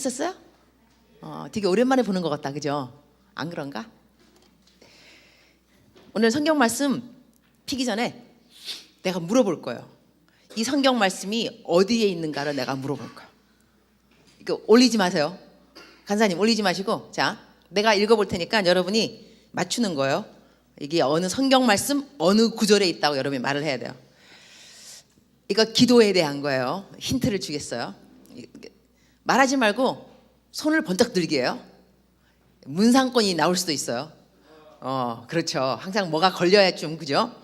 재밌었어요? 되게 오랜만에 보는 것 같다, 그죠? 안 그런가? 오늘 성경 말씀 피기 전에 내가 물어볼 거예요. 이 성경 말씀이 어디에 있는가를 내가 물어볼 거예요. 이거 올리지 마세요. 간사님 올리지 마시고, 자, 내가 읽어볼 테니까 여러분이 맞추는 거예요. 이게 어느 성경 말씀 어느 구절에 있다고 여러분이 말을 해야 돼요. 이거 기도에 대한 거예요. 힌트를 주겠어요. 말하지 말고 손을 번쩍 들게 해요. 문상권이 나올 수도 있어요. 그렇죠. 항상 뭐가 걸려야 좀, 그죠?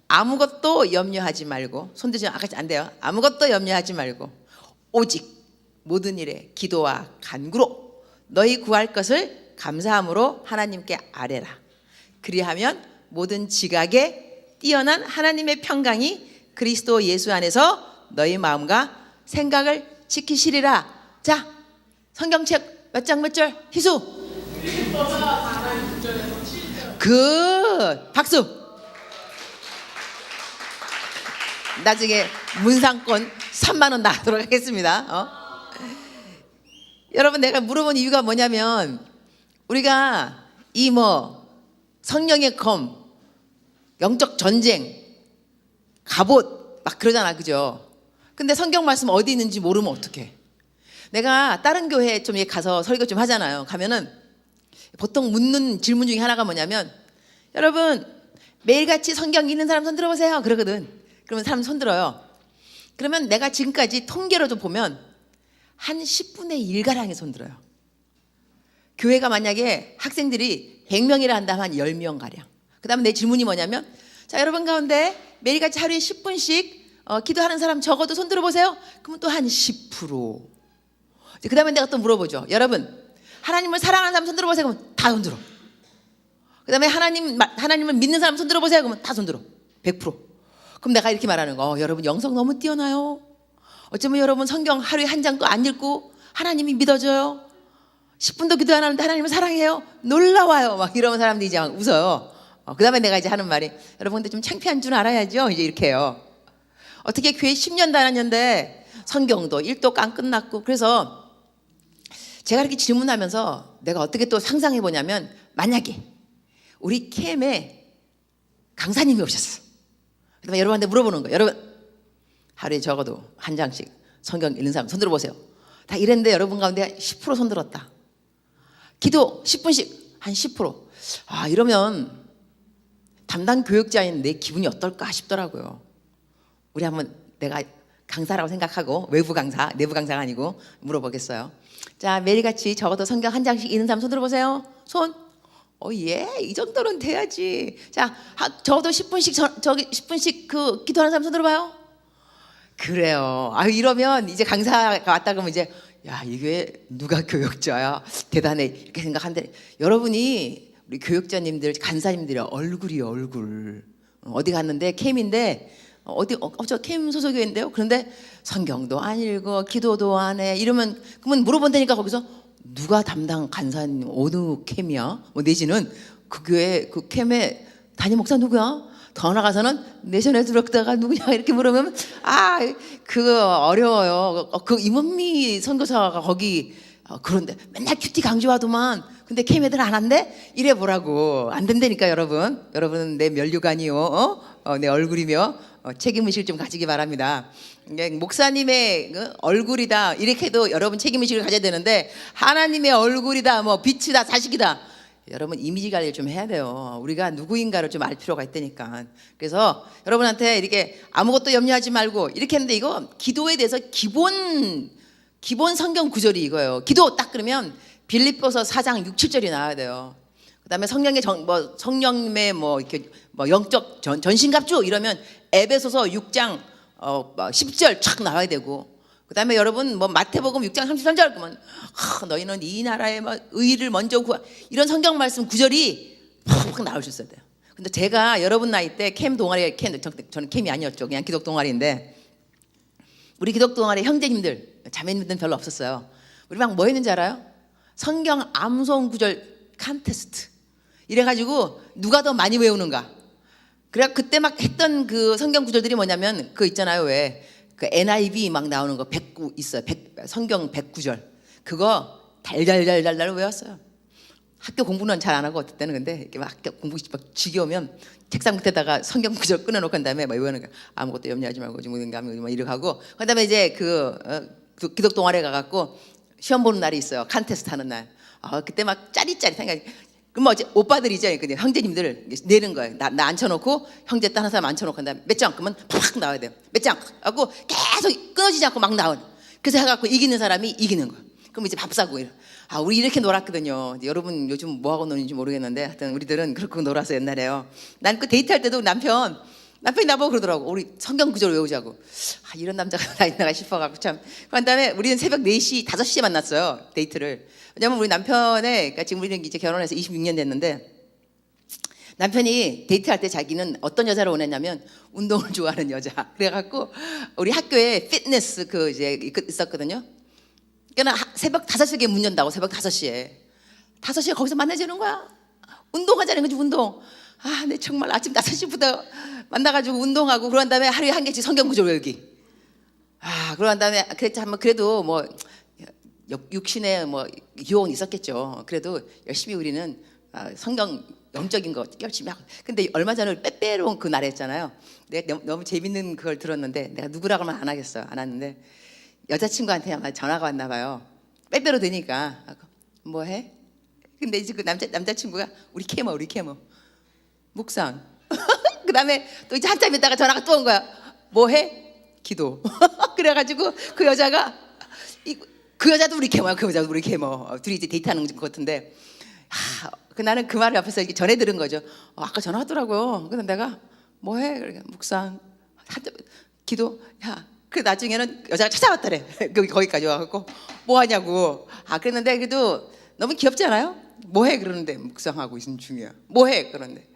아무것도 염려하지 말고, 손 들지 안 돼요. 아무것도 염려하지 말고 오직 모든 일에 기도와 간구로 너희 구할 것을 감사함으로 하나님께 아뢰라. 그리하면 모든 지각에 뛰어난 하나님의 평강이 그리스도 예수 안에서 너희 마음과 생각을 지키시리라. 자, 성경책 몇 장 몇 절 희수. 박수. 나중에 문상권 3만 원 나도록 하겠습니다. 여러분, 내가 물어본 이유가 뭐냐면 우리가 이 성령의 검, 영적 전쟁, 갑옷 막 그러잖아, 그죠? 근데 성경 말씀 어디 있는지 모르면 어떡해? 내가 다른 교회 좀 가서 설교 좀 하잖아요. 가면은 보통 묻는 질문 중에 하나가 뭐냐면, 여러분 매일같이 성경 읽는 사람 손 들어보세요 그러거든. 그러면 사람 손 들어요. 그러면 내가 지금까지 통계로 좀 보면 한 10분의 1가량이 손 들어요. 교회가 만약에 학생들이 100명이라 한다면 한 10명 가량. 그 다음에 내 질문이 뭐냐면, 자, 여러분 가운데 매일같이 하루에 10분씩 기도하는 사람 적어도 손 들어보세요. 그러면 또 한 10%. 그 다음에 내가 또 물어보죠. 여러분 하나님을 사랑하는 사람 손 들어보세요. 그러면 다 손 들어. 그 다음에 하나님을 믿는 사람 손 들어보세요. 그러면 다 손 들어. 100%. 그럼 내가 이렇게 말하는 거, 여러분 영성 너무 뛰어나요. 어쩌면 여러분 성경 하루에 한 장도 안 읽고 하나님이 믿어져요. 10분도 기도 안 하는데 하나님을 사랑해요. 놀라워요. 막 이러면 사람들이 이제 막 웃어요. 그 다음에 내가 이제 하는 말이, 여러분 근데 좀 창피한 줄 알아야죠. 이제 이렇게 해요. 어떻게 교회 10년 다녔는데 성경도 1독 안 끝났고. 그래서 제가 이렇게 질문하면서 내가 어떻게 또 상상해 보냐면, 만약에 우리 캠에 강사님이 오셨어. 그다음에 여러분한테 물어보는 거예요. 여러분 하루에 적어도 한 장씩 성경 읽는 사람 손 들어보세요. 다 이랬는데 여러분 가운데 10% 손 들었다. 기도 10분씩 한 10%. 이러면 담당 교육자인 내 기분이 어떨까 싶더라고요. 우리 한번, 내가 강사라고 생각하고, 외부 강사, 내부 강사가 아니고 물어보겠어요. 자, 매일같이 적어도 성경 한 장씩 읽는 사람 손 들어보세요. 손. 예, 이 정도는 돼야지. 자, 적어도 10분씩 10분씩 그 기도하는 사람 손 들어봐요. 그래요. 이러면 이제 강사가 왔다 그러면 이제, 야, 이게 누가 교육자야? 대단해. 이렇게 생각한데, 여러분이 우리 교육자님들, 간사님들의 얼굴이요, 얼굴. 어디 갔는데 캠인데, 저 캠 소속교회인데요. 그런데 성경도 안 읽어, 기도도 안 해. 이러면, 그러면 물어본다니까 거기서, 누가 담당 간사님, 어느 캠이야? 내지는 그 교회 그 캠의 담임 목사 누구야? 더 나가서는 내셔널 디렉터가 누구냐 이렇게 물으면 어려워요. 그 임원미 선교사가 거기 그런데 맨날 큐티 강조하더만. 근데 캠 애들 안 한대? 이래 보라고. 안 된다니까 여러분. 여러분은 내 면류관이요, 내 얼굴이며 책임의식을 좀 가지기 바랍니다. 목사님의 얼굴이다 이렇게 해도 여러분 책임의식을 가져야 되는데, 하나님의 얼굴이다, 빛이다, 자식이다, 여러분 이미지 관리를 좀 해야 돼요. 우리가 누구인가를 좀 알 필요가 있다니까. 그래서 여러분한테 이렇게 아무것도 염려하지 말고 이렇게 했는데, 이거 기도에 대해서 기본 성경 구절이 이거예요. 기도 딱 그러면 빌립보서 4장 6, 7절이 나와야 돼요. 그다음에 성령의 성령의 이렇게 영적 전신갑주 이러면 에베소서 6장 10절 촥 나와야 되고, 그다음에 여러분 마태복음 6장 33절 그러면 너희는 이 나라의 의를 먼저 구하, 이런 성경 말씀 구절이 푹 나오셨어야 돼요. 근데 제가 여러분 나이 때 캠 동아리, 저는 캠이 아니었죠. 그냥 기독 동아리인데, 우리 기독 동아리 형제님들, 자매님들은 별로 없었어요. 우리 막 뭐 했는지 알아요? 성경 암송 구절 컨테스트 이래가지고 누가 더 많이 외우는가. 그래 그때 막 했던 그 성경 구절들이 뭐냐면, 그 있잖아요, 왜 그 NIV 막 나오는 거 109 있어요. 성경 109절. 그거 달달달달달 외웠어요. 학교 공부는 잘 안 하고 어떨 때는 근데 이렇게 막 학교 공부 막 지겨우면 책상 밑에다가 성경 구절 끊어놓고 한 다음에 막 외우는 거야. 아무것도 염려하지 말고 지금 막 이렇게 하고 그다음에 이제 기독 동아리에 가갖고 시험 보는 날이 있어요. 칸테스트 하는 날. 그때 막 짜릿짜릿한 게 그럼 어제 오빠들이죠. 근데 형제님들 내는 거예요. 나 앉혀놓고 형제 다른 사람 앉혀놓고 한 다음에 몇 장 그러면 팍 나와야 돼요. 몇 장 하고 계속 끊어지지 않고 막 나오는. 그래서 해갖고 이기는 사람이 이기는 거예요. 그럼 이제 밥 사고 우리 이렇게 놀았거든요. 여러분 요즘 뭐 하고 노는지 모르겠는데 하여튼 우리들은 그렇게 놀아서 옛날에요. 난 그 데이트할 때도 남편이 나보고 그러더라고. 우리 성경 구절 외우자고. 이런 남자가 다 있나 싶어갖고 참. 그 다음에 우리는 새벽 4시, 5시에 만났어요. 데이트를. 왜냐면 우리 남편의 그러니까 지금 우리는 이제 결혼해서 26년 됐는데 남편이 데이트할 때 자기는 어떤 여자를 원했냐면 운동을 좋아하는 여자. 그래갖고 우리 학교에 피트니스 이제 있었거든요. 그러니까 새벽 5시에 문 연다고 새벽 5시에 거기서 만나자는 거야. 운동하자는 거지 운동. 내 정말 아침 5시부터 만나가지고 운동하고 그런 다음에 하루에 한 개씩 성경 구절 외우기. 그런 다음에 그래도 뭐 육신에 뭐 유혹은 있었겠죠. 그래도 열심히 우리는 성경 영적인 거 열심히 하고. 근데 얼마 전에 빼빼로운 그 날에 했잖아요. 내가 너무 재밌는 그걸 들었는데 내가 누구라고 하면 안 하겠어요. 안 하는데 여자친구한테 아마 전화가 왔나 봐요. 빼빼로 되니까 뭐 해? 근데 이제 그 남자친구가 우리 캐머 묵상. 그 다음에 또 이제 한참 있다가 전화가 또 온 거야. 뭐 해? 기도. 그래가지고 그 여자가 그 여자도 우리 캐머야. 그 여자도 우리 캐머. 둘이 이제 데이트하는 것 같은데 나는 그 말을 옆에서 이렇게 전해 들은 거죠. 아까 전화 왔더라고요. 그래서 내가 뭐 해? 그러니까 묵상, 기도. 그 나중에는 여자가 찾아왔더래. 거기까지 와갖고 뭐 하냐고. 그랬는데 그래도 너무 귀엽지 않아요? 뭐 해? 그러는데 묵상하고 있는 중이야. 뭐 해? 그러는데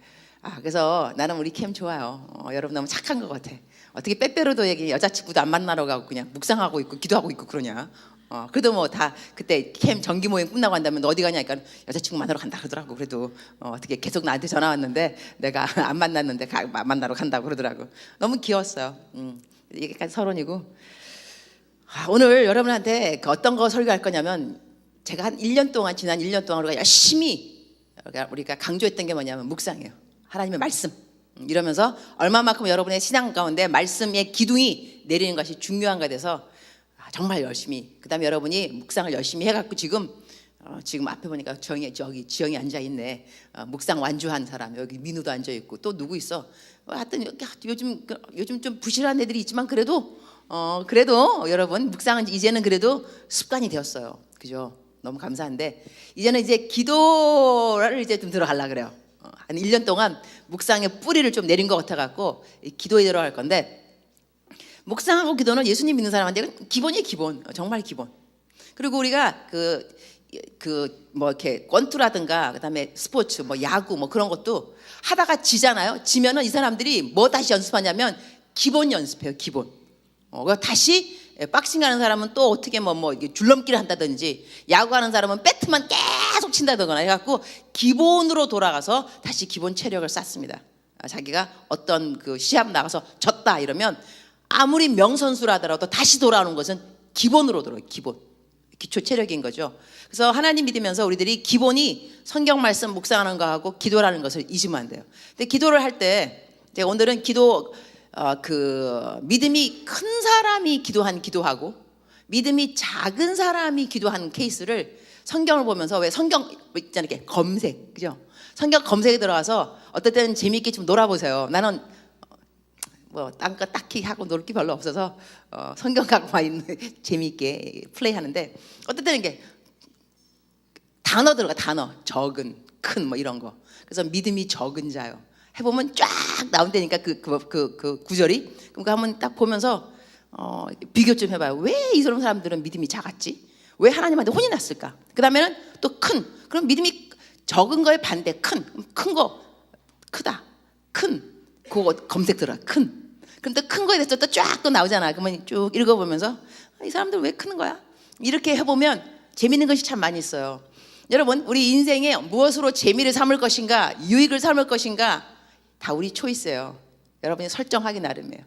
그래서 나는 우리 캠 좋아요. 여러분 너무 착한 것 같아. 어떻게 빼빼로도 여자친구도 안 만나러 가고 그냥 묵상하고 있고 기도하고 있고 그러냐. 그래도 뭐 다 그때 캠 정기 모임 끝나고 한다면 너 어디 가냐? 그러니까 여자친구 만나러 간다 그러더라고. 그래도 어떻게 계속 나한테 전화 왔는데 내가 안 만났는데 만나러 간다고 그러더라고. 너무 귀여웠어요. 이게까지 서론이고. 오늘 여러분한테 어떤 거 설교할 거냐면 제가 한 1년 동안 지난 1년 동안 우리가 열심히 우리가 강조했던 게 뭐냐면 묵상이에요. 하나님의 말씀. 이러면서 얼마만큼 여러분의 신앙 가운데 말씀의 기둥이 내리는 것이 중요한가 돼서 정말 열심히. 그다음에 여러분이 묵상을 열심히 해갖고 지금 앞에 보니까 지영이 앉아 있네. 묵상 완주한 사람. 여기 민우도 앉아 있고 또 누구 있어? 하여튼 요즘 좀 부실한 애들이 있지만 그래도 여러분 묵상은 이제는 그래도 습관이 되었어요. 그죠? 너무 감사한데 이제는 이제 기도를 이제 좀 들어가려 그래요. 한 1년 동안 묵상의 뿌리를 좀 내린 것 같아갖고 기도에 들어갈 건데 묵상하고 기도는 예수님 믿는 사람한테 기본이에요. 기본. 정말 기본. 그리고 우리가 뭐 이렇게 권투라든가 그다음에 스포츠 뭐 야구 뭐 그런 것도 하다가 지잖아요. 지면은 이 사람들이 뭐 다시 연습하냐면 기본 연습해요. 기본. 다시 박싱하는 사람은 또 어떻게 뭐 줄넘기를 한다든지 야구하는 사람은 배트만 계속 친다거나 해갖고 기본으로 돌아가서 다시 기본 체력을 쌓습니다. 자기가 어떤 그 시합 나가서 졌다 이러면 아무리 명선수라 하더라도 다시 돌아오는 것은 기본으로 돌아요. 기본. 기초 체력인 거죠. 그래서 하나님 믿으면서 우리들이 기본이 성경 말씀 묵상하는 거하고 기도라는 것을 잊으면 안 돼요. 근데 기도를 할 때 제가 오늘은 기도 믿음이 큰 사람이 기도한 기도하고 믿음이 작은 사람이 기도한 케이스를 성경을 보면서 왜 성경 있잖아요. 이렇게 검색. 그죠? 성경 검색에 들어가서 어떨 때는 재미있게 좀 놀아보세요. 나는 뭐 딴 거 딱히 하고 놀 게 별로 없어서 성경 갖고만 있는 재미있게 플레이하는데 어떨 때는 이게 단어 들어가. 단어 적은 큰 뭐 이런 거. 그래서 믿음이 적은 자요. 해보면 쫙 나온다니까 그 구절이. 그러니까 한번 딱 보면서 비교 좀 해봐요. 왜 이 사람들은 믿음이 작았지? 왜 하나님한테 혼이 났을까? 그 다음에는 또 큰. 그럼 믿음이 적은 거에 반대 큰 거 크다. 큰 그거 검색 들어가. 큰. 그럼 또 큰 거에 대해서 또 쫙 또 나오잖아. 그러면 쭉 읽어보면서 이 사람들 왜 크는 거야? 이렇게 해보면 재밌는 것이 참 많이 있어요. 여러분 우리 인생에 무엇으로 재미를 삼을 것인가 유익을 삼을 것인가 다 우리 초이스예요. 여러분이 설정하기 나름이에요.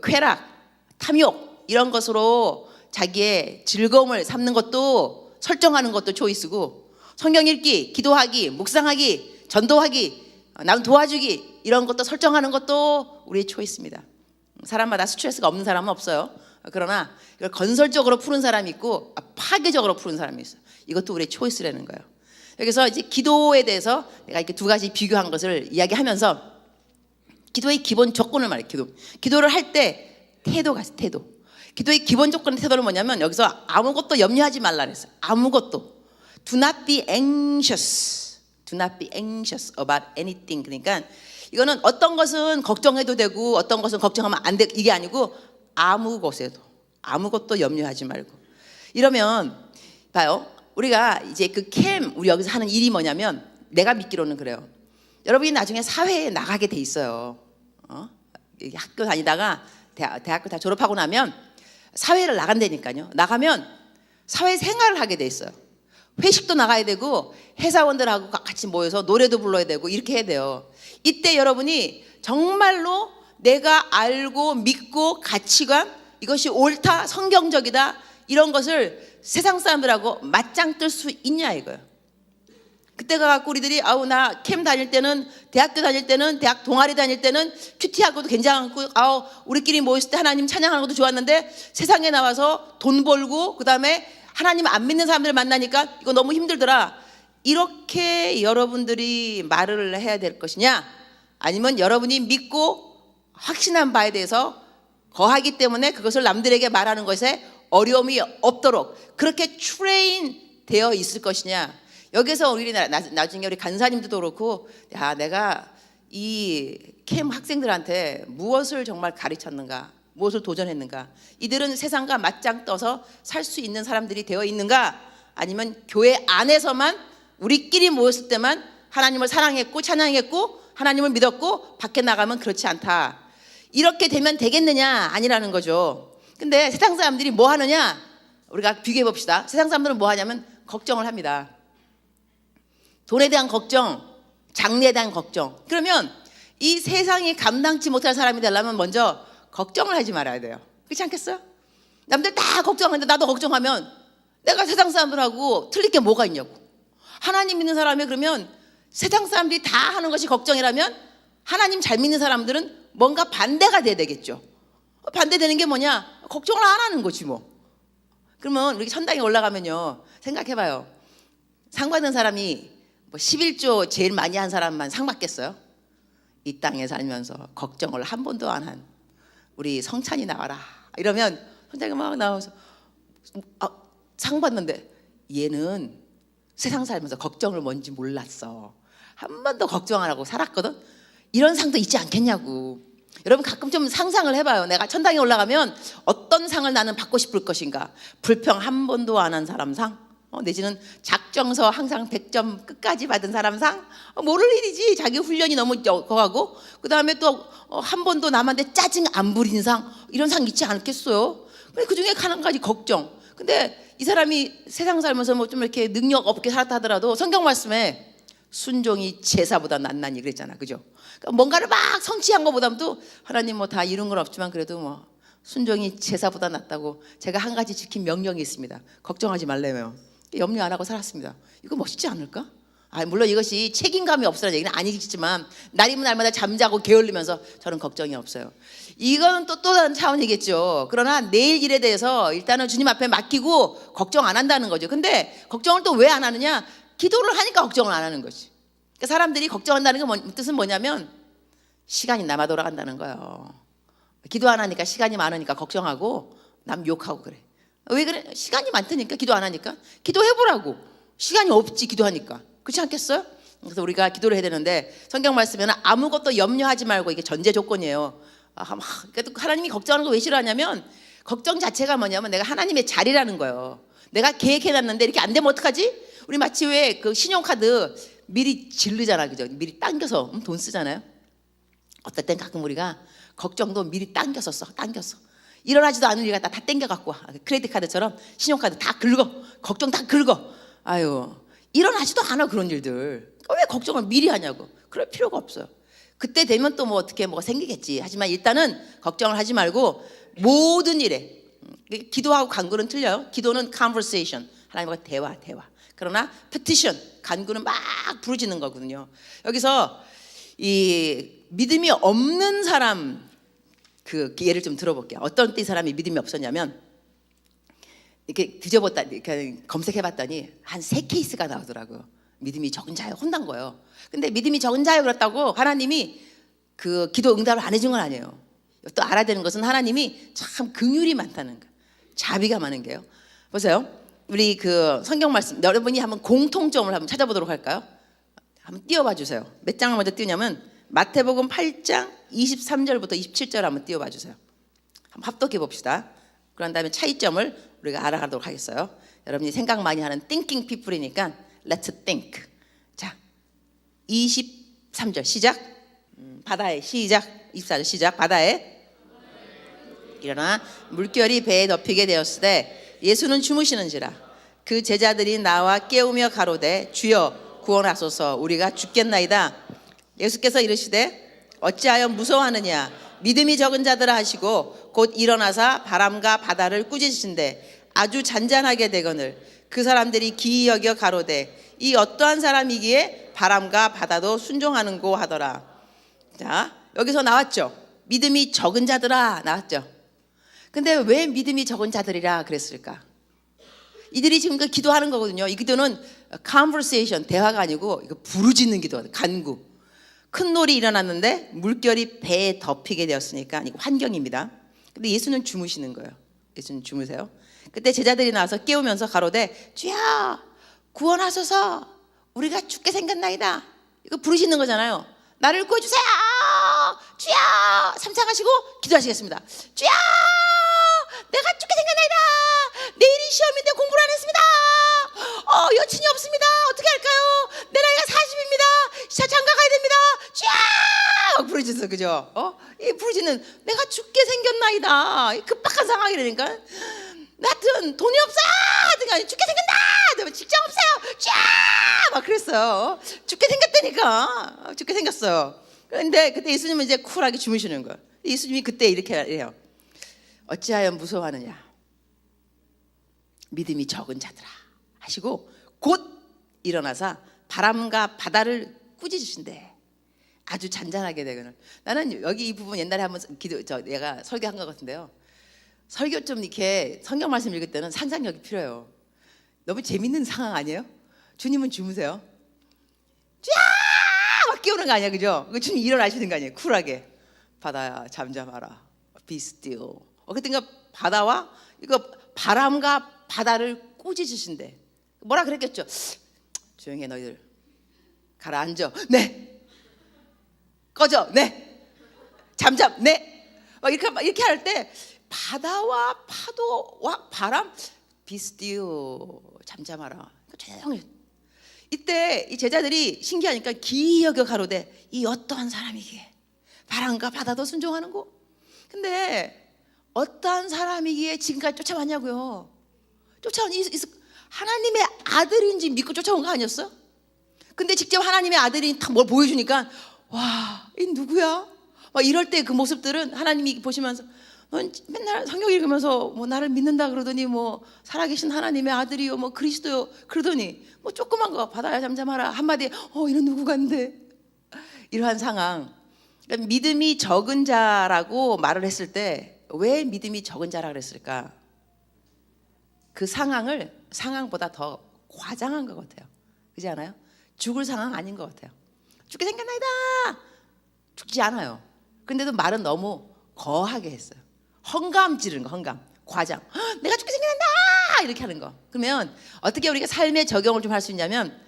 쾌락, 탐욕 이런 것으로 자기의 즐거움을 삼는 것도 설정하는 것도 초이스고, 성경 읽기, 기도하기, 묵상하기, 전도하기, 남 도와주기 이런 것도 설정하는 것도 우리의 초이스입니다. 사람마다 스트레스가 없는 사람은 없어요. 그러나 이걸 건설적으로 푸는 사람이 있고 파괴적으로 푸는 사람이 있어요. 이것도 우리의 초이스라는 거예요. 여기서 이제 기도에 대해서 내가 이렇게 두 가지 비교한 것을 이야기하면서 기도의 기본 조건을 말해요. 기도를 할 때 태도가 있어요. 태도. 기도의 기본 조건의 태도는 뭐냐면 여기서 아무것도 염려하지 말라 그랬어요. 아무것도. Do not be anxious. Do not be anxious about anything. 그러니까 이거는 어떤 것은 걱정해도 되고 어떤 것은 걱정하면 안 돼. 이게 아니고 아무것도 염려하지 말고. 이러면 봐요. 우리가 이제 우리 여기서 하는 일이 뭐냐면 내가 믿기로는 그래요. 여러분이 나중에 사회에 나가게 돼 있어요. 학교 다니다가 대학교 다 졸업하고 나면 사회를 나간다니까요. 나가면 사회생활을 하게 돼 있어요. 회식도 나가야 되고 회사원들하고 같이 모여서 노래도 불러야 되고 이렇게 해야 돼요. 이때 여러분이 정말로 내가 알고 믿고 가치관 이것이 옳다 성경적이다 이런 것을 세상 사람들하고 맞짱 뜰 수 있냐 이거예요. 그때가 갖고 우리들이 나 캠 다닐 때는 대학교 다닐 때는 대학 동아리 다닐 때는 큐티하고도 괜찮고 우리끼리 모였을 때 하나님 찬양하는 것도 좋았는데 세상에 나와서 돈 벌고 그다음에 하나님 안 믿는 사람들 만나니까 이거 너무 힘들더라. 이렇게 여러분들이 말을 해야 될 것이냐 아니면 여러분이 믿고 확신한 바에 대해서 거하기 때문에 그것을 남들에게 말하는 것에 어려움이 없도록 그렇게 트레인 되어 있을 것이냐. 여기서 우리 나중에 우리 간사님들도 그렇고 내가 이 캠 학생들한테 무엇을 정말 가르쳤는가 무엇을 도전했는가 이들은 세상과 맞짱 떠서 살 수 있는 사람들이 되어 있는가 아니면 교회 안에서만 우리끼리 모였을 때만 하나님을 사랑했고 찬양했고 하나님을 믿었고 밖에 나가면 그렇지 않다 이렇게 되면 되겠느냐 아니라는 거죠. 근데 세상 사람들이 뭐 하느냐 우리가 비교해 봅시다. 세상 사람들은 뭐 하냐면 걱정을 합니다. 돈에 대한 걱정, 장래에 대한 걱정. 그러면 이 세상이 감당치 못할 사람이 되려면 먼저 걱정을 하지 말아야 돼요. 그렇지 않겠어요? 남들 다 걱정하는데 나도 걱정하면 내가 세상 사람들하고 틀릴 게 뭐가 있냐고. 하나님 믿는 사람이 그러면 세상 사람들이 다 하는 것이 걱정이라면 하나님 잘 믿는 사람들은 뭔가 반대가 돼야 되겠죠. 반대되는 게 뭐냐? 걱정을 안 하는 거지 뭐. 그러면 우리 천당에 올라가면요. 생각해봐요. 상 받은 사람이 11조 제일 많이 한 사람만 상 받겠어요? 이 땅에 살면서 걱정을 한 번도 안 한 우리 성찬이 나와라 이러면 성찬이 막 나와서 상 받는데 얘는 세상 살면서 걱정을 뭔지 몰랐어. 한 번도 걱정 안 하고 살았거든. 이런 상도 있지 않겠냐고. 여러분 가끔 좀 상상을 해봐요. 내가 천당에 올라가면 어떤 상을 나는 받고 싶을 것인가. 불평 한 번도 안 한 사람 상 내지는 작정서 항상 100점 끝까지 받은 사람 상 모를 일이지. 자기 훈련이 너무 적어가고 그 다음에 또 한 번도 남한테 짜증 안 부린 상 이런 상 있지 않겠어요. 그 중에 한 가지 걱정. 근데 이 사람이 세상 살면서 뭐 좀 이렇게 능력 없게 살았다 하더라도 성경 말씀에 순종이 제사보다 낫나니 그랬잖아. 그죠? 그러니까 뭔가를 막 성취한 것보다도 하나님 뭐 다 이룬 건 없지만 그래도 뭐 순종이 제사보다 낫다고 제가 한 가지 지킨 명령이 있습니다. 걱정하지 말래요. 염려 안 하고 살았습니다. 이거 멋있지 않을까? 물론 이것이 책임감이 없으라는 얘기는 아니겠지만 날이면 날마다 잠자고 게을르면서 저는 걱정이 없어요. 이건 또 다른 차원이겠죠. 그러나 내일 일에 대해서 일단은 주님 앞에 맡기고 걱정 안 한다는 거죠. 근데 걱정을 또 왜 안 하느냐? 기도를 하니까 걱정을 안 하는 거지. 그러니까 사람들이 걱정한다는 게 뜻은 뭐냐면 시간이 남아 돌아간다는 거예요. 기도 안 하니까 시간이 많으니까 걱정하고 남 욕하고 그래. 왜 그래? 시간이 많다니까. 기도 안 하니까. 기도해보라고. 시간이 없지 기도하니까. 그렇지 않겠어요? 그래서 우리가 기도를 해야 되는데 성경 말씀에는 아무것도 염려하지 말고 이게 전제 조건이에요. 그러니까 하나님이 걱정하는 거 왜 싫어하냐면 걱정 자체가 뭐냐면 내가 하나님의 자리라는 거예요. 내가 계획해놨는데 이렇게 안 되면 어떡하지? 우리 마치 왜 그 신용카드 미리 질르잖아. 그죠? 미리 당겨서 돈 쓰잖아요. 어떨 땐 가끔 우리가 걱정도 미리 당겨서 써. 당겨서. 일어나지도 않을 일가 다 땡겨갖고 와. 크레딧 카드처럼 신용카드 다 긁어. 걱정 다 긁어. 아유 일어나지도 않아 그런 일들. 왜 걱정을 미리 하냐고. 그럴 필요가 없어요. 그때 되면 또 뭐 어떻게 뭐가 생기겠지. 하지만 일단은 걱정을 하지 말고 모든 일에 기도하고 간구는 틀려요. 기도는 conversation 하나님과 대화. 그러나 petition, 간구는 막 부르짖는 거거든요. 여기서 이 믿음이 없는 사람 그 예를 좀 들어볼게요. 어떤 때 이 사람이 믿음이 없었냐면 이렇게 뒤져봤다, 이렇게 검색해봤더니 한 3케이스가 나오더라고요. 믿음이 적은 자요, 혼난 거예요. 근데 믿음이 적은 자요 그렇다고 하나님이 그 기도 응답을 안 해준 건 아니에요. 또 알아야 되는 것은 하나님이 참 긍휼이 많다는 거, 자비가 많은 게요. 보세요. 우리 그 성경 말씀 여러분이 한번 공통점을 한번 찾아보도록 할까요? 한번 띄워봐 주세요. 몇 장을 먼저 띄우냐면 마태복음 8장 23절부터 27절 한번 띄워봐 주세요. 한번 합독해 봅시다. 그런 다음에 차이점을 우리가 알아가도록 하겠어요. 여러분이 생각 많이 하는 thinking people이니까 let's think. 자, 23절 시작. 바다에 시작. 24절 시작. 바다에 일어나 물결이 배에 덮이게 되었을 때 예수는 주무시는지라. 그 제자들이 나와 깨우며 가로되 주여 구원하소서 우리가 죽겠나이다. 예수께서 이르시되 어찌하여 무서워하느냐 믿음이 적은 자들아 하시고 곧 일어나사 바람과 바다를 꾸짖으신데 아주 잔잔하게 되거늘 그 사람들이 기이 여겨 가로되 이 어떠한 사람이기에 바람과 바다도 순종하는고 하더라. 자, 여기서 나왔죠. 믿음이 적은 자들아 나왔죠. 근데 왜 믿음이 적은 자들이라 그랬을까? 이들이 지금 그 기도하는 거거든요. 이 기도는 conversation, 대화가 아니고 이거 부르짖는 기도, 간구. 큰 놀이 일어났는데 물결이 배에 덮이게 되었으니까 이거 환경입니다. 근데 예수는 주무시는 거예요. 예수는 주무세요. 그때 제자들이 나와서 깨우면서 가로되 주여 구원하소서 우리가 죽게 생겼나이다. 이거 부르시는 거잖아요. 나를 구해주세요. 주여 삼창하시고 기도하시겠습니다. 주여 내가 죽게 생겼나이다. 내일이 시험인데 공부를 안 했습니다. 여친이 없습니다. 어떻게 할까요? 내 나이가 40입니다. 장가 가야 됩니다. 주여 부르짖어. 그죠? 이 부르짖는 내가 죽게 생겼나이다. 급박한 상황이라니까. 하여튼 돈이 없어. 하여튼 죽게 생겼다. 직장 없어요. 주여 막 그랬어요. 죽게 생겼다니까. 죽게 생겼어요. 그런데 그때 예수님은 이제 쿨하게 주무시는 거예요. 예수님이 그때 이렇게 해요. 어찌하여 무서워하느냐 믿음이 적은 자들아 하시고 곧 일어나사 바람과 바다를 꾸짖으신대 아주 잔잔하게 되거늘. 나는 여기 이 부분 옛날에 한번 내가 설교한 것 같은데요. 설교 좀 이렇게 성경 말씀 읽을 때는 상상력이 필요해요. 너무 재밌는 상황 아니에요? 주님은 주무세요. 쫙 막 깨우는 거 아니야, 그죠? 주님 일어나시는 거 아니에요? 쿨하게 바다야 잠잠하라, be still. 그러니까 바다와 이거 바람과 바다를 꾸짖으신대. 뭐라 그랬겠죠? 조용히 해 너희들. 가라앉아. 네. 꺼져. 네. 잠잠. 네. 이렇게 할 때 바다와 파도와 바람 be still 잠잠하라. 조용히. 이때 이 제자들이 신기하니까 기이 여겨 가로되 이 어떠한 사람이기에 바람과 바다도 순종하는고. 근데 어떠한 사람이기에 지금까지 쫓아왔냐고요. 쫓아온 하나님의 아들인지 믿고 쫓아온 거 아니었어? 근데 직접 하나님의 아들이 딱 뭘 보여주니까 와, 이 누구야? 막 이럴 때 그 모습들은 하나님이 보시면서 넌 맨날 성경 읽으면서 뭐 나를 믿는다 그러더니 뭐 살아계신 하나님의 아들이요 뭐 그리스도요 그러더니 뭐 조그만 거 바다야 잠잠하라 한마디에 이런 누구간데 이러한 상황. 그러니까 믿음이 적은 자라고 말을 했을 때 왜 믿음이 적은 자라 그랬을까? 그 상황을 상황보다 더 과장한 것 같아요. 그렇지 않아요? 죽을 상황 아닌 것 같아요. 죽게 생겼나이다. 죽지 않아요. 근데도 말은 너무 거하게 했어요. 헝감 지르는 거, 헝감, 과장. 내가 죽게 생겼다 이렇게 하는 거. 그러면 어떻게 우리가 삶에 적용을 좀 할 수 있냐면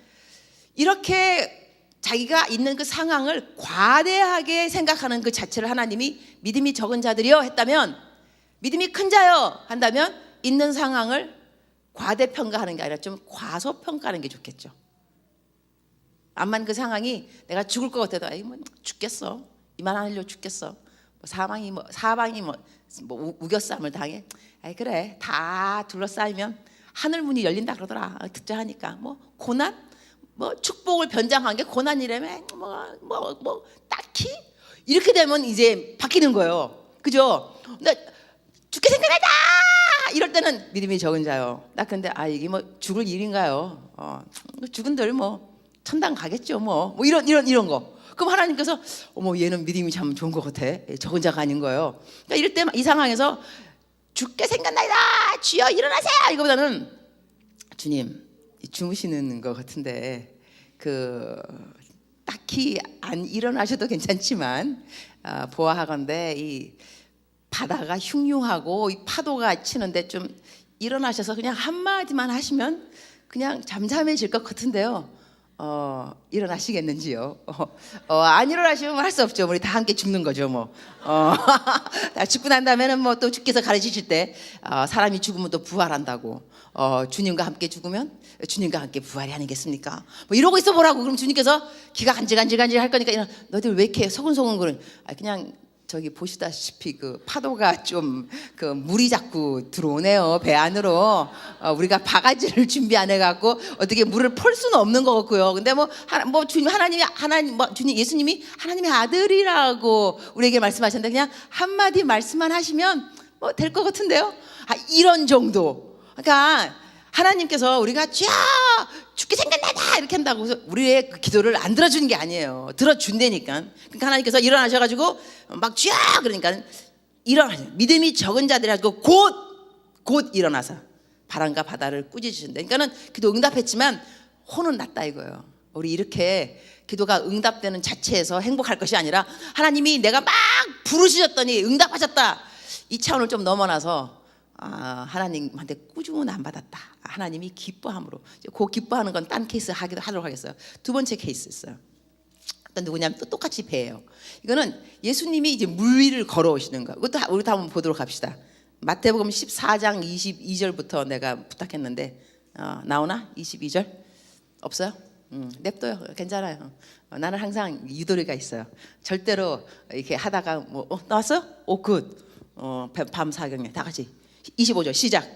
이렇게 자기가 있는 그 상황을 과대하게 생각하는 그 자체를 하나님이 믿음이 적은 자들이여 했다면, 믿음이 큰 자여 한다면 있는 상황을 과대평가하는 게 아니라 좀 과소평가하는 게 좋겠죠. 암만 그 상황이 내가 죽을 것 같아도 뭐 죽겠어, 이만하려고 죽겠어, 사방이 우겨싸움을 당해, 그래 다 둘러싸이면 하늘 문이 열린다 그러더라. 듣자 하니까 뭐 고난, 뭐 축복을 변장한 게 고난이라며 뭐 딱히 이렇게 되면 이제 바뀌는 거예요. 그죠? 나 죽게 생각하다 이럴 때는 믿음이 적은 자요. 나 근데 이게 뭐 죽을 일인가요? 죽은들 뭐 천당 가겠죠. 뭐 이런 거. 그럼 하나님께서 어머 얘는 믿음이 참 좋은 것 같아. 적은 자가 아닌 거예요. 그러니까 이럴 때 이 상황에서 죽게 생겼나이다 주여 일어나세요 이거보다는 주님 주무시는 것 같은데 딱히 안 일어나셔도 괜찮지만 보아하건대 이 바다가 흉흉하고 이 파도가 치는데 좀 일어나셔서 그냥 한마디만 하시면 그냥 잠잠해질 것 같은데요. 일어나시겠는지요? 안 일어나시면 할 수 없죠. 우리 다 함께 죽는 거죠, 뭐. 죽고 난 다음에는 뭐 또 주께서 가르치실 때 사람이 죽으면 또 부활한다고. 주님과 함께 죽으면 주님과 함께 부활이 아니겠습니까? 뭐 이러고 있어 보라고. 그럼 주님께서 기가 간질간질 할 거니까 너희들 왜 이렇게 소근소근 그런? 그냥 저기 보시다시피 그 파도가 좀 물이 자꾸 들어오네요 배 안으로. 우리가 바가지를 준비 안 해갖고 어떻게 물을 풀 수는 없는 것 같고요. 근데 뭐 주님 주님 예수님이 하나님의 아들이라고 우리에게 말씀하셨는데 그냥 한마디 말씀만 하시면 뭐 될 것 같은데요. 이런 정도. 그러니까 하나님께서 우리가 죽게 생겼나다 이렇게 한다고 해서 우리의 그 기도를 안 들어주는 게 아니에요. 들어준다니까. 그러니까 하나님께서 일어나셔가지고 막 그러니까 믿음이 적은 자들이라고 곧 일어나서 바람과 바다를 꾸짖으신다. 그러니까는 기도 응답했지만 혼은 났다 이거예요. 우리 이렇게 기도가 응답되는 자체에서 행복할 것이 아니라 하나님이 내가 막 부르시셨더니 응답하셨다 이 차원을 좀 넘어나서 하나님한테 꾸중은 안 받았다. 하나님이 기뻐함으로. 그 기뻐하는 건 딴 케이스 하도록 하겠어요. 두 번째 케이스 있어요. 어떤 누구냐면 또 똑같이 배예요. 이거는 예수님이 이제 물 위를 걸어오시는 거. 이것도 우리 다 한번 보도록 합시다. 마태복음 14장 22절부터 내가 부탁했는데 나오나? 22절? 없어요? 냅둬요. 괜찮아요. 나는 항상 유도리가 있어요. 절대로 이렇게 하다가 나왔어요? 굿. 밤 사경에 다 같이 25절 시작.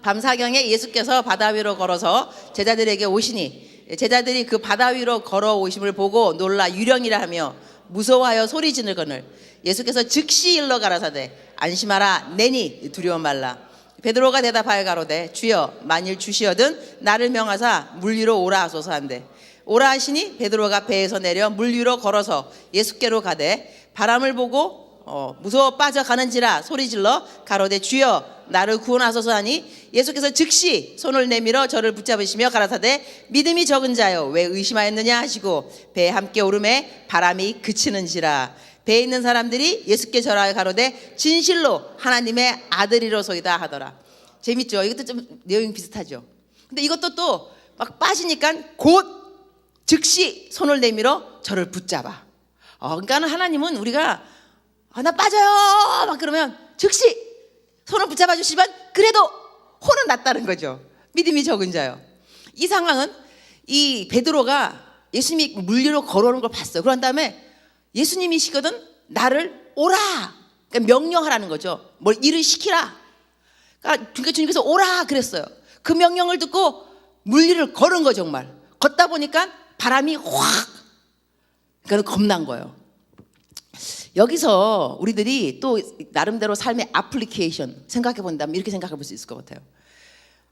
밤 사경에 예수께서 바다 위로 걸어서 제자들에게 오시니 제자들이 그 바다 위로 걸어오심을 보고 놀라 유령이라 하며 무서워하여 소리 지르거늘 예수께서 즉시 일러 가라사대 안심하라 내니 두려워 말라. 베드로가 대답하여 가로되 주여 만일 주시어든 나를 명하사 물 위로 오라 하소서 한대 오라 하시니 베드로가 배에서 내려 물 위로 걸어서 예수께로 가되 바람을 보고 무서워 빠져가는지라 소리질러 가로되 주여 나를 구원하소서 하니 예수께서 즉시 손을 내밀어 저를 붙잡으시며 가라사대 믿음이 적은 자여 왜 의심하였느냐 하시고 배에 함께 오름에 바람이 그치는지라. 배에 있는 사람들이 예수께 절하여 가로되 진실로 하나님의 아들이로소이다 하더라. 재밌죠? 이것도 좀 내용이 비슷하죠. 근데 이것도 또 막 빠지니까 곧 즉시 손을 내밀어 저를 붙잡아. 그러니까는 하나님은 우리가 나 빠져요 막 그러면 즉시 손을 붙잡아 주시면 그래도 혼은 났다는 거죠. 믿음이 적은 자요. 이 상황은 이 베드로가 예수님이 물 위로 걸어오는 걸 봤어요. 그런 다음에 예수님이시거든 나를 오라 그러니까 명령하라는 거죠. 뭘 일을 시키라. 그러니까 주님께서 오라 그랬어요. 그 명령을 듣고 물 위를 걸은 거 정말. 걷다 보니까 바람이 확 그러니까 겁난 거예요. 여기서 우리들이 또 나름대로 삶의 애플리케이션 생각해 본다면 이렇게 생각해 볼 수 있을 것 같아요.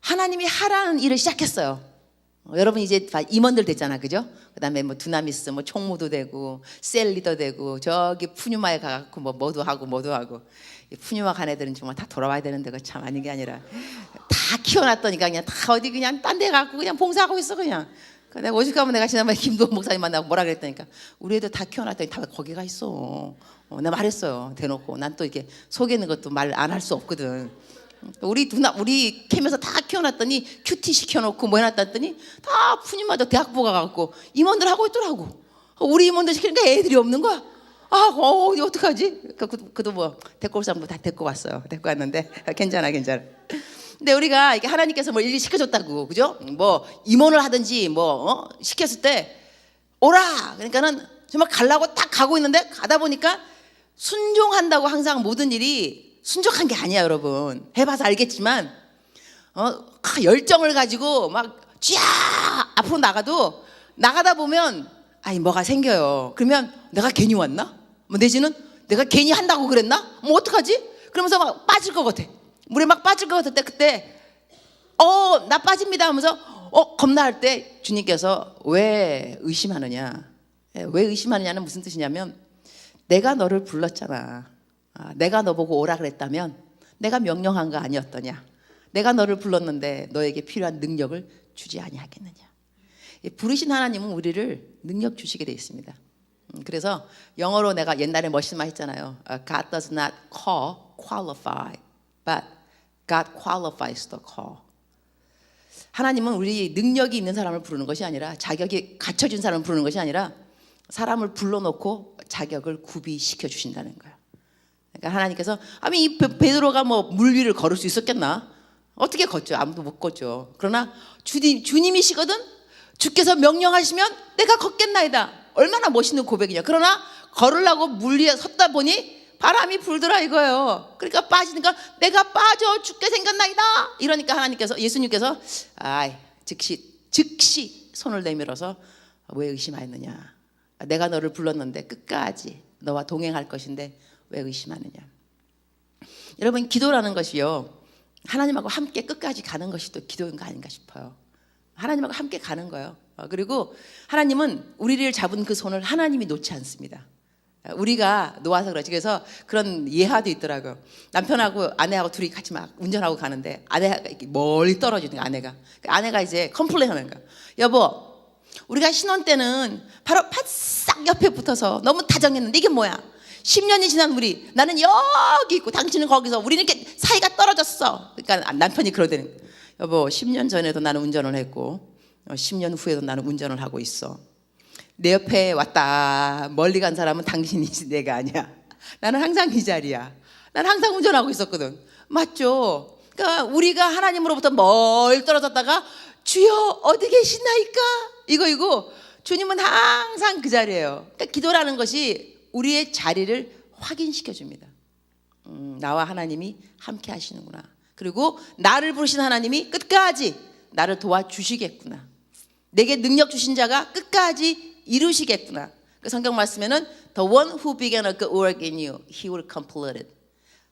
하나님이 하라는 일을 시작했어요. 여러분 이제 임원들 됐잖아, 그죠? 그다음에 뭐 두나미스, 뭐 총무도 되고 셀 리더 되고 저기 푸뉴마에 가갖고 뭐도 하고 푸뉴마 간 애들은 정말 다 돌아와야 되는데 그 참 아닌 게 아니라 다 키워놨더니까 그냥 다 어디 그냥 딴 데 가고 그냥 봉사하고 있어 그냥. 내가 오죽하면 내가 지난번에 김도원 목사님 만나고 뭐라 그랬다니까 우리 애들 다 키워놨더니 다 거기 가 있어. 내가 말했어요 대놓고. 난 또 이렇게 속이는 것도 말 안 할 수 없거든. 우리 캠에서 다 키워놨더니 큐티 시켜놓고 뭐 해놨더니 다 푸님마저 대학부 가갖고 임원들 하고 있더라고. 우리 임원들 시키니까 애들이 없는 거야. 어떡하지? 그도 뭐 데리고 올 사람 다 데리고 왔어요. 데리고 왔는데 괜찮아. 근데 우리가 이게 하나님께서 뭐 일 시켜줬다고, 그죠? 뭐 임원을 하든지 뭐 시켰을 때 오라. 그러니까는 정말 가려고 딱 가고 있는데 가다 보니까 순종한다고 항상 모든 일이 순종한 게 아니야, 여러분. 해봐서 알겠지만 열정을 가지고 막 쫙 앞으로 나가다 보면 뭐가 생겨요. 그러면 내가 괜히 왔나? 뭐 내지는 내가 괜히 한다고 그랬나? 뭐 어떡하지? 그러면서 막 빠질 것 같아. 물에 막 빠질 것 같을 때 그때 나 빠집니다 하면서 겁나할 때 주님께서 왜 의심하느냐? 왜 의심하느냐는 무슨 뜻이냐면 내가 너를 불렀잖아. 내가 너 보고 오라 그랬다면 내가 명령한 거 아니었더냐? 내가 너를 불렀는데 너에게 필요한 능력을 주지 아니하겠느냐? 부르신 하나님은 우리를 능력 주시게 돼 있습니다. 그래서 영어로 내가 옛날에 멋있는 말 했잖아요. God does not qualify, but God qualifies the call. 하나님은 우리 능력이 있는 사람을 부르는 것이 아니라 자격이 갖춰진 사람을 부르는 것이 아니라 사람을 불러놓고 자격을 구비시켜 주신다는 거예요. 그러니까 하나님께서 이 베드로가 뭐 물 위를 걸을 수 있었겠나? 어떻게 걷죠? 아무도 못 걷죠. 그러나 주님이시거든. 주께서 명령하시면 내가 걷겠나이다. 얼마나 멋있는 고백이냐. 그러나 걸으려고 물 위에 섰다 보니 바람이 불더라 이거예요. 그러니까 빠지니까 내가 빠져 죽게 생겼나이다. 이러니까 하나님께서 예수님께서 즉시 손을 내밀어서 왜 의심하였느냐. 내가 너를 불렀는데 끝까지 너와 동행할 것인데 왜 의심하느냐. 여러분 기도라는 것이요 하나님하고 함께 끝까지 가는 것이 또 기도인가 아닌가 싶어요. 하나님하고 함께 가는 거예요. 그리고 하나님은 우리를 잡은 그 손을 하나님이 놓지 않습니다. 우리가 놓아서 그렇지. 그래서 그런 예화도 있더라고요. 남편하고 아내하고 둘이 같이 막 운전하고 가는데 아내가 이렇게 멀리 떨어지는 거야. 아내가 이제 컴플레인 하는 거야. 여보, 우리가 신혼 때는 바로 바싹 옆에 붙어서 너무 다정했는데 이게 뭐야? 10년이 지난 우리, 나는 여기 있고 당신은 거기서, 우리는 이렇게 사이가 떨어졌어. 그러니까 남편이 그러더니 여보, 10년 전에도 나는 운전을 했고 10년 후에도 나는 운전을 하고 있어. 내 옆에 왔다 멀리 간 사람은 당신이지 내가 아니야. 나는 항상 이 자리야. 나는 항상 운전하고 있었거든. 맞죠? 그러니까 우리가 하나님으로부터 멀리 떨어졌다가 주여 어디 계시나이까? 이거 주님은 항상 그 자리예요. 그러니까 기도라는 것이 우리의 자리를 확인시켜 줍니다. 나와 하나님이 함께 하시는구나. 그리고 나를 부르신 하나님이 끝까지 나를 도와주시겠구나. 내게 능력 주신 자가 끝까지 이루시겠구나. 그 성경 말씀에는 The one who began a good work in you, he will complete it.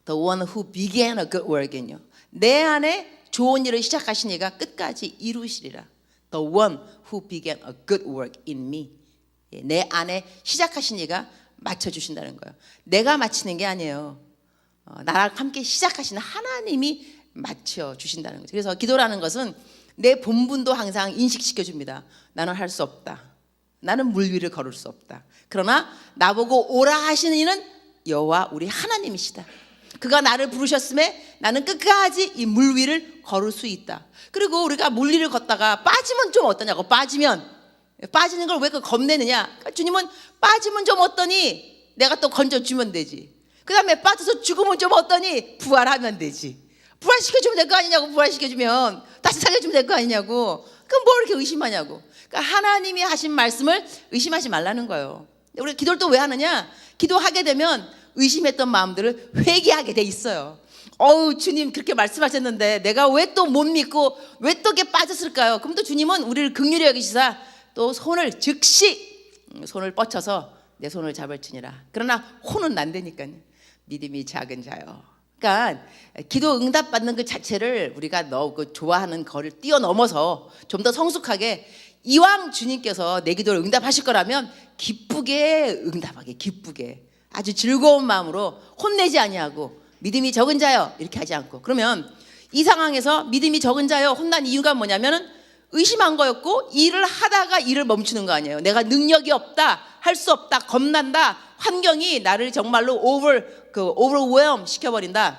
The one who began a good work in you. 내 안에 좋은 일을 시작하신 이가 끝까지 이루시리라. The one who began a good work in me. 내 안에 시작하신 이가 맞춰주신다는 거예요. 내가 마치는 게 아니에요. 나랑 함께 시작하시는 하나님이 맞춰주신다는 거죠. 그래서 기도라는 것은 내 본분도 항상 인식시켜 줍니다. 나는 할 수 없다. 나는 물 위를 걸을 수 없다. 그러나 나보고 오라 하시는 이는 여호와 우리 하나님이시다. 그가 나를 부르셨음에 나는 끝까지 이 물 위를 걸을 수 있다. 그리고 우리가 물 위를 걷다가 빠지면 좀 어떠냐고. 빠지는 걸 왜 겁내느냐. 그러니까 주님은 빠지면 좀 어떠니 내가 또 건져주면 되지. 그 다음에 빠져서 죽으면 좀 어떠니 부활하면 되지. 부활시켜주면 될 거 아니냐고. 부활시켜주면 다시 살려주면 될 거 아니냐고. 그럼 뭘 이렇게 의심하냐고. 그러니까 하나님이 하신 말씀을 의심하지 말라는 거예요. 우리가 기도를 또 왜 하느냐. 기도하게 되면 의심했던 마음들을 회개하게 돼 있어요. 주님 그렇게 말씀하셨는데 내가 왜 또 못 믿고 왜 또 이렇게 빠졌을까요? 그럼 또 주님은 우리를 긍휼히 여기시사 또 즉시 손을 뻗쳐서 내 손을 잡을지니라. 그러나 혼은 안 되니까요. 믿음이 작은 자요. 그러니까 기도 응답 받는 그 자체를 우리가 좋아하는 거를 뛰어넘어서 좀 더 성숙하게 이왕 주님께서 내 기도를 응답하실 거라면 기쁘게 응답하게, 기쁘게 아주 즐거운 마음으로 혼내지 아니하고 믿음이 적은 자요 이렇게 하지 않고. 그러면 이 상황에서 믿음이 적은 자요 혼난 이유가 뭐냐면은 의심한 거였고 일을 하다가 일을 멈추는 거 아니에요. 내가 능력이 없다, 할 수 없다, 겁난다, 환경이 나를 정말로 overwhelm 시켜버린다.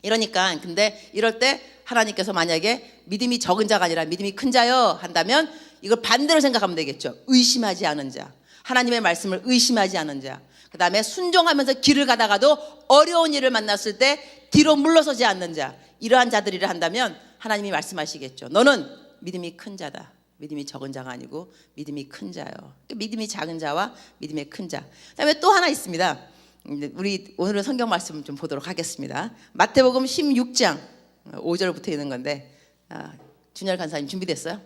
이러니까 근데 이럴 때 하나님께서 만약에 믿음이 적은 자가 아니라 믿음이 큰 자요 한다면 이걸 반대로 생각하면 되겠죠. 의심하지 않은 자, 하나님의 말씀을 의심하지 않은 자, 그 다음에 순종하면서 길을 가다가도 어려운 일을 만났을 때 뒤로 물러서지 않는 자, 이러한 자들이라 한다면 하나님이 말씀하시겠죠. 너는 믿음이 큰 자다. 믿음이 적은 자가 아니고 믿음이 큰 자요. 믿음이 작은 자와 믿음의 큰 자. 그다음에 또 하나 있습니다. 우리 오늘은 성경 말씀 좀 보도록 하겠습니다. 마태복음 16장 5절부터 있는 건데 준열 간사님 준비됐어요?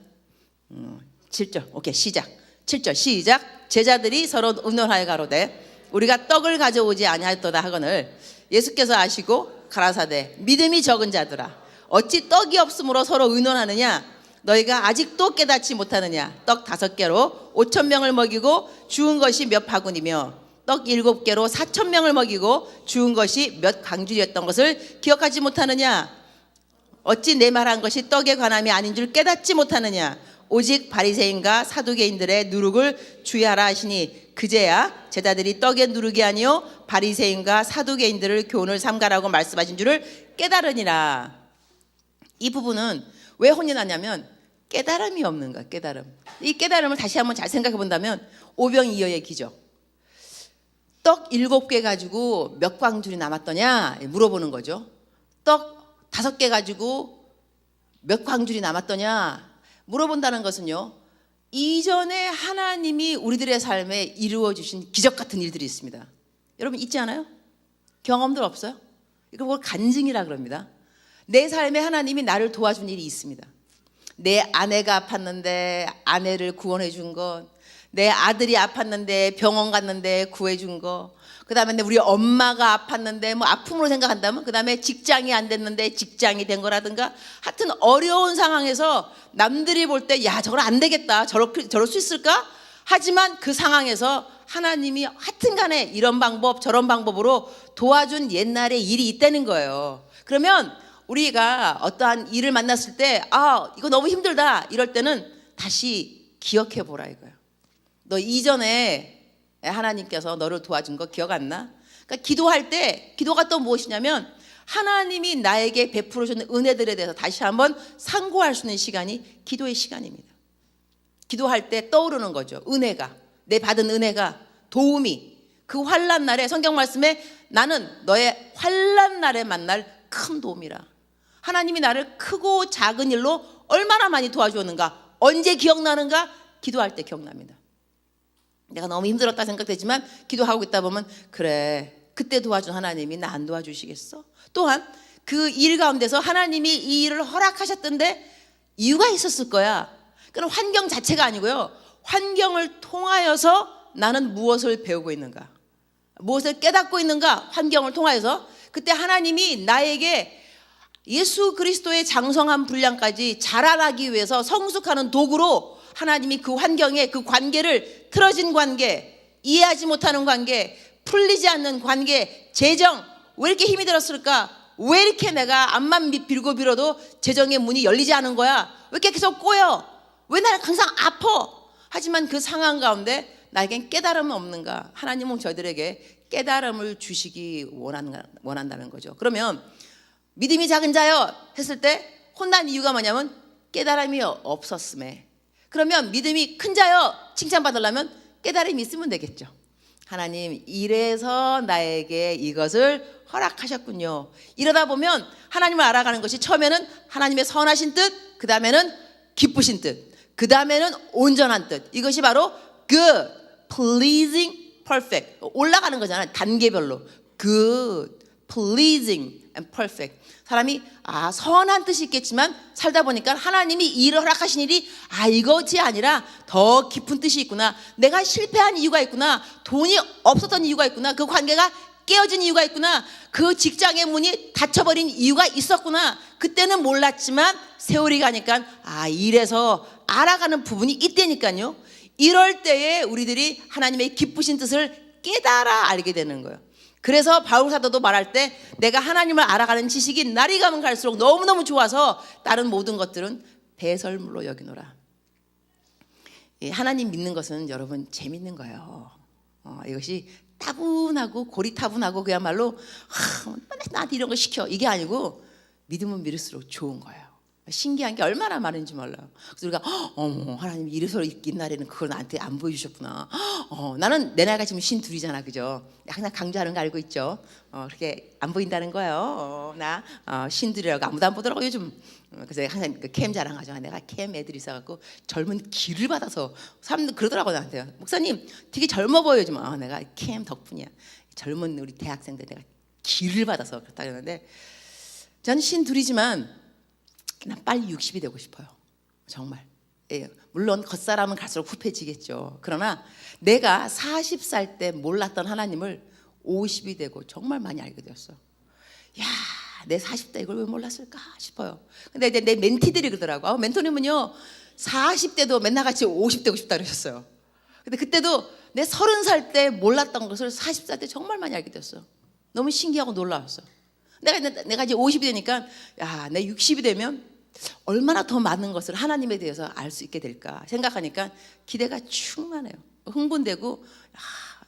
7절. 오케이, 시작. 7절 시작. 제자들이 서로 의논하여 가로되 우리가 떡을 가져오지 아니하였도다 하거늘 예수께서 아시고 가라사대 믿음이 적은 자들아 어찌 떡이 없으므로 서로 의논하느냐 너희가 아직도 깨닫지 못하느냐 떡 5개로 5,000명을 먹이고 주운 것이 몇 바구니며 떡 7개로 4,000명을 먹이고 주운 것이 몇 광주였던 것을 기억하지 못하느냐 어찌 내 말한 것이 떡에 관함이 아닌 줄 깨닫지 못하느냐 오직 바리새인과 사두개인들의 누룩을 주의하라 하시니 그제야 제자들이 떡의 누룩이 아니요 바리새인과 사두개인들을 교훈을 삼가라고 말씀하신 줄을 깨달으니라. 이 부분은 왜 혼이 나냐면 깨달음이 없는 거야. 깨달음. 이 깨달음을 다시 한번 잘 생각해 본다면 오병이어의 기적. 떡 7개 가지고 몇 광줄이 남았더냐 물어보는 거죠. 떡 5개 가지고 몇 광줄이 남았더냐 물어본다는 것은요 이전에 하나님이 우리들의 삶에 이루어 주신 기적 같은 일들이 있습니다. 여러분 있지 않아요? 경험들 없어요? 이걸 간증이라 그럽니다. 내 삶에 하나님이 나를 도와준 일이 있습니다. 내 아내가 아팠는데 아내를 구원해 준 것, 내 아들이 아팠는데 병원 갔는데 구해 준 것, 그 다음에 우리 엄마가 아팠는데 뭐 아픔으로 생각한다면 그 다음에 직장이 안 됐는데 직장이 된 거라든가 하여튼 어려운 상황에서 남들이 볼 때 야 저걸 안 되겠다 저럴 수 있을까? 하지만 그 상황에서 하나님이 하여튼 간에 이런 방법 저런 방법으로 도와준 옛날의 일이 있다는 거예요. 그러면 우리가 어떠한 일을 만났을 때 아 이거 너무 힘들다 이럴 때는 다시 기억해 보라 이거예요. 너 이전에 하나님께서 너를 도와준 거 기억 안 나? 그러니까 기도할 때 기도가 또 무엇이냐면 하나님이 나에게 베풀어 주는 은혜들에 대해서 다시 한번 상고할 수 있는 시간이 기도의 시간입니다. 기도할 때 떠오르는 거죠. 은혜가 내 받은 은혜가 도움이 그 환난 날에 성경 말씀에 나는 너의 환난 날에 만날 큰 도움이라. 하나님이 나를 크고 작은 일로 얼마나 많이 도와주었는가 언제 기억나는가? 기도할 때 기억납니다. 내가 너무 힘들었다 생각되지만 기도하고 있다 보면 그래 그때 도와준 하나님이 나 안 도와주시겠어? 또한 그 일 가운데서 하나님이 이 일을 허락하셨던데 이유가 있었을 거야. 그건 환경 자체가 아니고요 환경을 통하여서 나는 무엇을 배우고 있는가 무엇을 깨닫고 있는가 환경을 통하여서 그때 하나님이 나에게 예수 그리스도의 장성한 분량까지 자라나기 위해서 성숙하는 도구로 하나님이 그 환경에 그 관계를 틀어진 관계 이해하지 못하는 관계 풀리지 않는 관계 재정 왜 이렇게 힘이 들었을까 왜 이렇게 내가 앞만 빌고 빌어도 재정의 문이 열리지 않은 거야 왜 이렇게 계속 꼬여 왜 나는 항상 아파 하지만 그 상황 가운데 나에겐 깨달음은 없는가 하나님은 저희들에게 깨달음을 주시기 원한다는 거죠. 그러면 믿음이 작은 자여 했을 때 혼난 이유가 뭐냐면 깨달음이 없었음에 그러면 믿음이 큰 자여 칭찬받으려면 깨달음이 있으면 되겠죠. 하나님 이래서 나에게 이것을 허락하셨군요. 이러다 보면 하나님을 알아가는 것이 처음에는 하나님의 선하신 뜻 그 다음에는 기쁘신 뜻 그 다음에는 온전한 뜻 이것이 바로 good, pleasing, perfect 올라가는 거잖아요. 단계별로 good, pleasing and perfect 사람이 선한 뜻이 있겠지만 살다 보니까 하나님이 이 일을 허락하신 일이 이것이 아니라 더 깊은 뜻이 있구나 내가 실패한 이유가 있구나 돈이 없었던 이유가 있구나 그 관계가 깨어진 이유가 있구나 그 직장의 문이 닫혀버린 이유가 있었구나 그때는 몰랐지만 세월이 가니까 이래서 알아가는 부분이 있다니까요. 이럴 때에 우리들이 하나님의 기쁘신 뜻을 깨달아 알게 되는 거예요. 그래서 바울 사도도 말할 때 내가 하나님을 알아가는 지식이 날이 가면 갈수록 너무너무 좋아서 다른 모든 것들은 배설물로 여기노라. 하나님 믿는 것은 여러분 재밌는 거예요. 이것이 따분하고 고리타분하고 그야말로 나한테 이런 거 시켜 이게 아니고 믿으면 믿을수록 좋은 거예요. 신기한 게 얼마나 많은지 몰라요. 그래서 우리가 어머 하나님이 이래서 이긴 날에는 그걸 나한테 안 보여주셨구나. 나는 내 나이가 지금 52잖아 그죠? 항상 강조하는 거 알고 있죠? 그렇게 안 보인다는 거예요. 나 신들이라고 아무도 안 보더라고 요즘. 그래서 항상 그 캠 자랑하죠. 내가 캠 애들이 있어갖고 젊은 기를 받아서 사람들 그러더라고 나한테. 목사님 되게 젊어 보여 요즘. 내가 캠 덕분이야. 젊은 우리 대학생들 내가 기를 받아서 그렇다 그러는데 저는 신둘이지만 난 빨리 60이 되고 싶어요. 정말. 물론 겉사람은 갈수록 후패지겠죠. 그러나 내가 40살 때 몰랐던 하나님을 50이 되고 정말 많이 알게 되었어. 야 내 40대 이걸 왜 몰랐을까 싶어요. 근데 이제 내 멘티들이 그러더라고. 멘토님은요 40대도 맨날 같이 50 되고 싶다 그러셨어요. 근데 그때도 내 30살 때 몰랐던 것을 40살 때 정말 많이 알게 됐어요. 너무 신기하고 놀라웠어. 내가 이제 50이 되니까 야, 내 60이 되면 얼마나 더 많은 것을 하나님에 대해서 알 수 있게 될까 생각하니까 기대가 충만해요. 흥분되고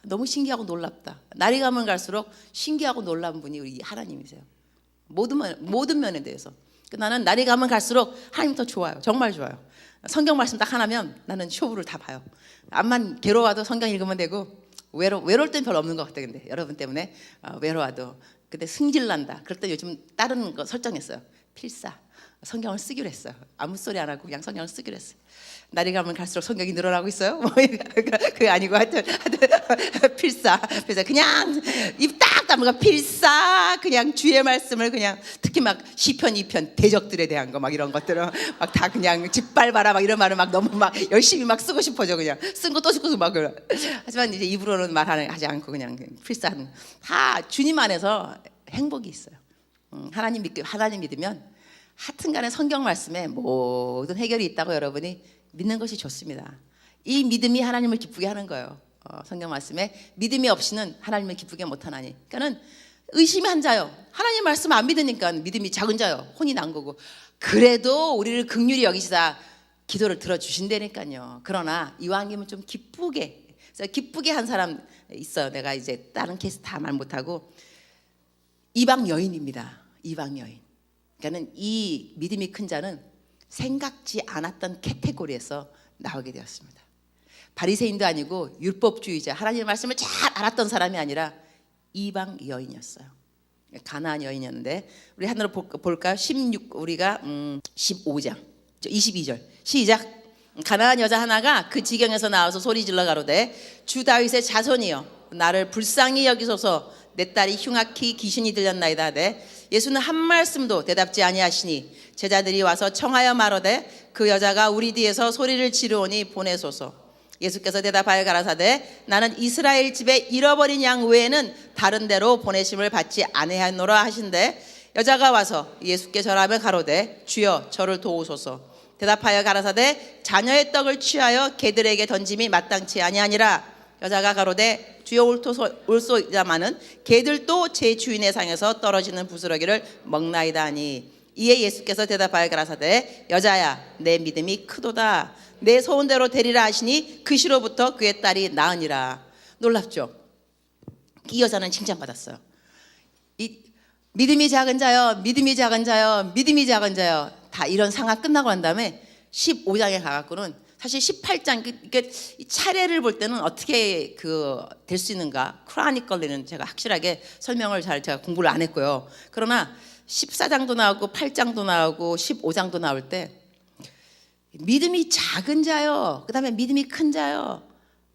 너무 신기하고 놀랍다. 날이 가면 갈수록 신기하고 놀라운 분이 우리 하나님이세요. 모든 면에 대해서. 나는 날이 가면 갈수록 하나님 더 좋아요. 정말 좋아요. 성경 말씀 딱 하나면 나는 쇼부를 다 봐요. 암만 괴로워도 성경 읽으면 되고 외로울 땐 별로 없는 것 같아요. 근데 여러분 때문에 외로워도 근데 승질난다. 그럴 때 요즘 다른 거 설정했어요. 필사. 성경을 쓰기로 했어요. 아무 소리 안 하고 그냥 성경을 쓰기로 했어요. 날이 가면 갈수록 성경이 늘어나고 있어요. 뭐 그게 아니고 하여튼 필사. 그래서 그냥 입 딱 다물고 필사. 그냥 주의 말씀을 그냥 특히 막 시편 2편 대적들에 대한 거 막 이런 것들은 막 다 그냥 짓밟아라 막 이런 말을 막 너무 막 열심히 막 쓰고 싶어져 그냥 쓴 거 또 쓰고 막 그래. 하지만 이제 입으로는 말하지 않고 그냥 필사하는 다 주님 안에서 행복이 있어요. 하나님 믿으면 하여튼간에 성경 말씀에 모든 해결이 있다고 여러분이 믿는 것이 좋습니다. 이 믿음이 하나님을 기쁘게 하는 거예요. 성경 말씀에 믿음이 없이는 하나님을 기쁘게 못하나니. 그러니까는 의심이 한 자요. 하나님 말씀 안 믿으니까 믿음이 작은 자요. 혼이 난 거고. 그래도 우리를 긍휼히 여기시다 기도를 들어주신다니까요. 그러나 이왕이면 좀 기쁘게. 그래서 기쁘게 한 사람 있어요. 내가 이제 다른 케이스 다 말 못하고 이방 여인입니다. 이방 여인. 그러니까는 이 믿음이 큰 자는 생각지 않았던 카테고리에서 나오게 되었습니다. 바리새인도 아니고 율법주의자, 하나님의 말씀을 잘 알았던 사람이 아니라 이방 여인이었어요. 가나안 여인이었는데 우리 하나로 볼까요? 16 우리가 15장 22절 시작. 가나안 여자 하나가 그 지경에서 나와서 소리질러 가로되 주 다윗의 자손이여 나를 불쌍히 여기소서 내 딸이 흉악히 귀신이 들렸나이다 하되 예수는 한 말씀도 대답지 아니하시니 제자들이 와서 청하여 말하되 그 여자가 우리 뒤에서 소리를 지르오니 보내소서. 예수께서 대답하여 가라사대 나는 이스라엘 집에 잃어버린 양 외에는 다른 데로 보내심을 받지 아니하노라 하신대 여자가 와서 예수께 절하며 가로되 주여 저를 도우소서. 대답하여 가라사대 자녀의 떡을 취하여 개들에게 던짐이 마땅치 아니하니라. 여자가 가로되 주여 올소이다마는 개들도 제 주인의 상에서 떨어지는 부스러기를 먹나이다 하니 이에 예수께서 대답하여 가라사대 여자야 내 믿음이 크도다 내 소원대로 되리라 하시니 그 시로부터 그의 딸이 나으니라. 놀랍죠? 이 여자는 칭찬받았어요. 이 믿음이 작은 자여 믿음이 작은 자여 믿음이 작은 자여 다 이런 상황 끝나고 난 다음에 15장에 가갖고는 사실 18장 그러니까 차례를 볼 때는 어떻게 될 수 있는가 크로니컬리는 제가 확실하게 설명을 제가 공부를 안 했고요. 그러나 14장도 나오고 8장도 나오고 15장도 나올 때 믿음이 작은 자요 그 다음에 믿음이 큰 자요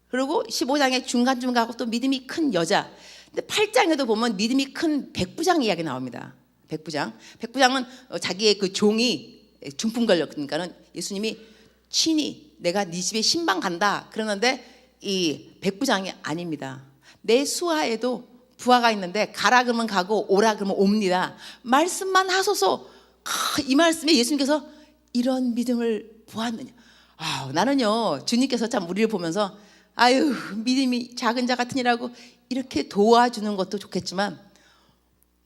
그리고 15장에 중간중간하고 또 믿음이 큰 여자. 근데 8장에도 보면 믿음이 큰 백부장 이야기 나옵니다. 백부장은 자기의 그 종이 중풍 걸렸으니까는 예수님이 친히 내가 네 집에 신방 간다 그러는데 이 백부장이 아닙니다. 내 수하에도 부하가 있는데 가라 그러면 가고 오라 그러면 옵니다. 말씀만 하소서. 이 말씀에 예수님께서 이런 믿음을 보았느냐. 나는요 주님께서 참 우리를 보면서 아유 믿음이 작은 자 같으니라고 이렇게 도와주는 것도 좋겠지만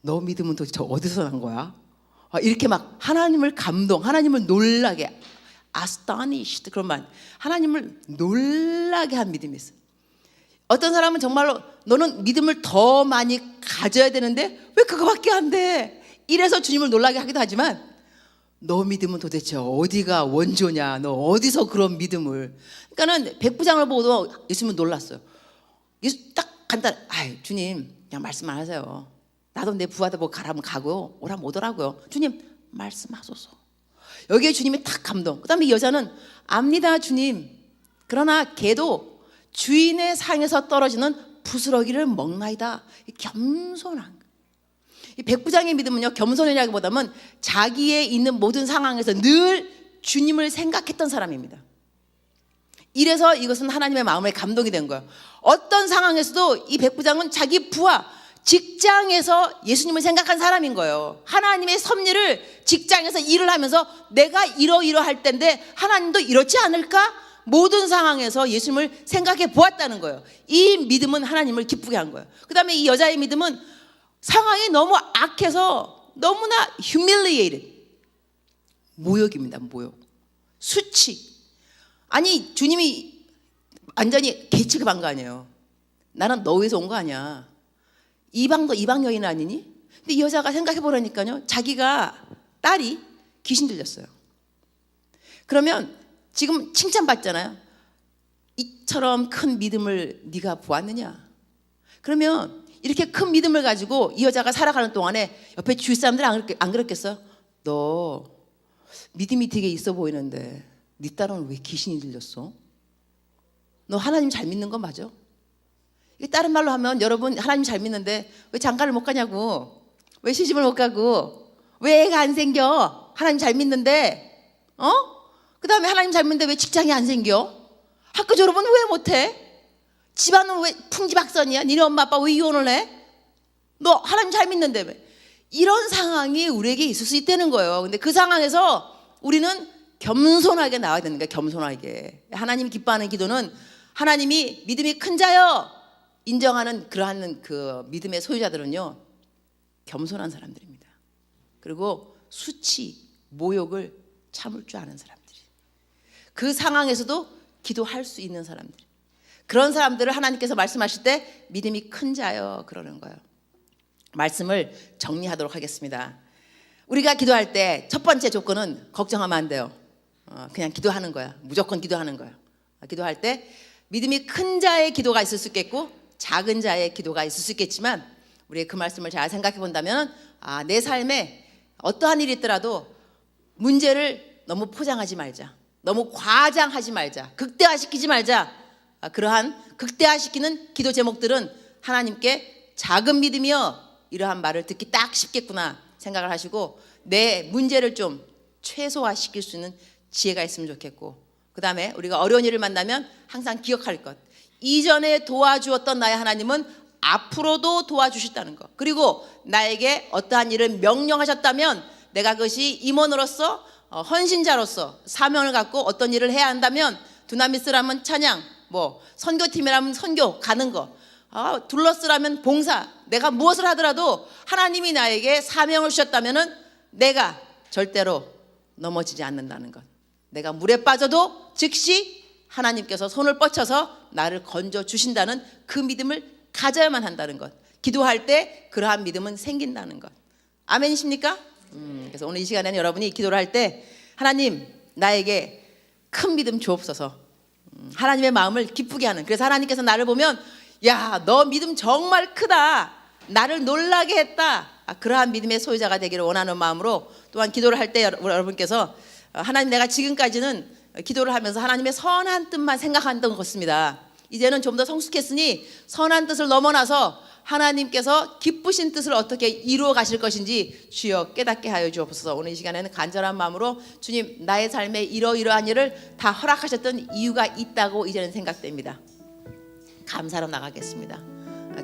너 믿음은 도대체 어디서 난 거야? 이렇게 막 하나님을 하나님을 놀라게 astonished 그런 말 하나님을 놀라게 한 믿음이 있어요. 어떤 사람은 정말로 너는 믿음을 더 많이 가져야 되는데 왜 그거밖에 안 돼? 이래서 주님을 놀라게 하기도 하지만 너 믿음은 도대체 어디가 원조냐? 너 어디서 그런 믿음을? 그러니까는 백부장을 보고도 예수님은 놀랐어요. 예수 딱 간단. 주님 그냥 말씀만 하세요. 나도 내 부하들 보고 가라면 가고 오라면 오더라고요. 주님 말씀하소서. 여기에 주님이 딱 감동. 그 다음에 이 여자는 압니다 주님. 그러나 걔도 주인의 상에서 떨어지는 부스러기를 먹나이다. 겸손한. 이 백부장의 믿음은요 겸손이라기보다는 자기의 있는 모든 상황에서 늘 주님을 생각했던 사람입니다. 이래서 이것은 하나님의 마음에 감동이 된 거예요. 어떤 상황에서도 이 백부장은 자기 부하 직장에서 예수님을 생각한 사람인 거예요. 하나님의 섭리를 직장에서 일을 하면서 내가 이러이러할 텐데 하나님도 이렇지 않을까? 모든 상황에서 예수님을 생각해 보았다는 거예요. 이 믿음은 하나님을 기쁘게 한 거예요. 그 다음에 이 여자의 믿음은 상황이 너무 악해서 너무나 humiliated, 모욕입니다. 모욕, 수치. 아니 주님이 완전히 개취급한 거 아니에요. 나는 너 위해서 온 거 아니야. 이방 여인 아니니? 근데 이 여자가 생각해 보라니까요. 자기가 딸이 귀신 들렸어요. 그러면 지금 칭찬받잖아요. 이처럼 큰 믿음을 네가 보았느냐? 그러면 이렇게 큰 믿음을 가지고 이 여자가 살아가는 동안에 옆에 주위 사람들이 안 그랬겠어요? 너 믿음이 되게 있어 보이는데 네 딸은 왜 귀신이 들렸어? 너 하나님 잘 믿는 거 맞아? 이게 다른 말로 하면 여러분 하나님 잘 믿는데 왜 장가를 못 가냐고, 왜 시집을 못 가고, 왜 애가 안 생겨? 하나님 잘 믿는데, 그 다음에 하나님 잘 믿는데 왜 직장이 안 생겨? 학교 졸업은 왜 못해? 집안은 왜 풍지박선이야? 니네 엄마 아빠 왜 이혼을 해? 너 하나님 잘 믿는데 왜? 이런 상황이 우리에게 있을 수 있다는 거예요. 근데 그 상황에서 우리는 겸손하게 나와야 되는 거예요. 겸손하게. 하나님이 기뻐하는 기도는 하나님이 믿음이 큰 자여 인정하는 그러한 그 믿음의 소유자들은요, 겸손한 사람들입니다. 그리고 수치, 모욕을 참을 줄 아는 사람들이, 그 상황에서도 기도할 수 있는 사람들, 그런 사람들을 하나님께서 말씀하실 때 믿음이 큰 자여 그러는 거예요. 말씀을 정리하도록 하겠습니다. 우리가 기도할 때 첫 번째 조건은 걱정하면 안 돼요. 그냥 기도하는 거야. 무조건 기도하는 거야. 기도할 때 믿음이 큰 자의 기도가 있을 수 있겠고 작은 자의 기도가 있을 수 있겠지만, 우리 그 말씀을 잘 생각해 본다면 내 삶에 어떠한 일이 있더라도 문제를 너무 포장하지 말자, 너무 과장하지 말자, 극대화시키지 말자. 그러한 극대화시키는 기도 제목들은 하나님께 작은 믿음이여 이러한 말을 듣기 딱 쉽겠구나 생각을 하시고 내 문제를 좀 최소화시킬 수 있는 지혜가 있으면 좋겠고, 그 다음에 우리가 어려운 일을 만나면 항상 기억할 것, 이전에 도와주었던 나의 하나님은 앞으로도 도와주셨다는 것, 그리고 나에게 어떠한 일을 명령하셨다면 내가 그것이 임원으로서 헌신자로서 사명을 갖고 어떤 일을 해야 한다면, 두나미스라면 찬양, 선교팀이라면 선교 가는 거, 둘러스라면 봉사, 내가 무엇을 하더라도 하나님이 나에게 사명을 주셨다면 내가 절대로 넘어지지 않는다는 것, 내가 물에 빠져도 즉시 하나님께서 손을 뻗쳐서 나를 건져 주신다는 그 믿음을 가져야만 한다는 것, 기도할 때 그러한 믿음은 생긴다는 것. 아멘이십니까? 그래서 오늘 이 시간에는 여러분이 기도를 할 때 하나님 나에게 큰 믿음 주옵소서, 하나님의 마음을 기쁘게 하는, 그래서 하나님께서 나를 보면 야, 너 믿음 정말 크다, 나를 놀라게 했다, 그러한 믿음의 소유자가 되기를 원하는 마음으로 또한 기도를 할 때 여러분께서 하나님 내가 지금까지는 기도를 하면서 하나님의 선한 뜻만 생각했던 것 같습니다. 이제는 좀 더 성숙했으니 선한 뜻을 넘어나서 하나님께서 기쁘신 뜻을 어떻게 이루어 가실 것인지 주여 깨닫게 하여 주옵소서. 오늘 이 시간에는 간절한 마음으로 주님 나의 삶에 이러이러한 일을 다 허락하셨던 이유가 있다고 이제는 생각됩니다. 감사로 나가겠습니다.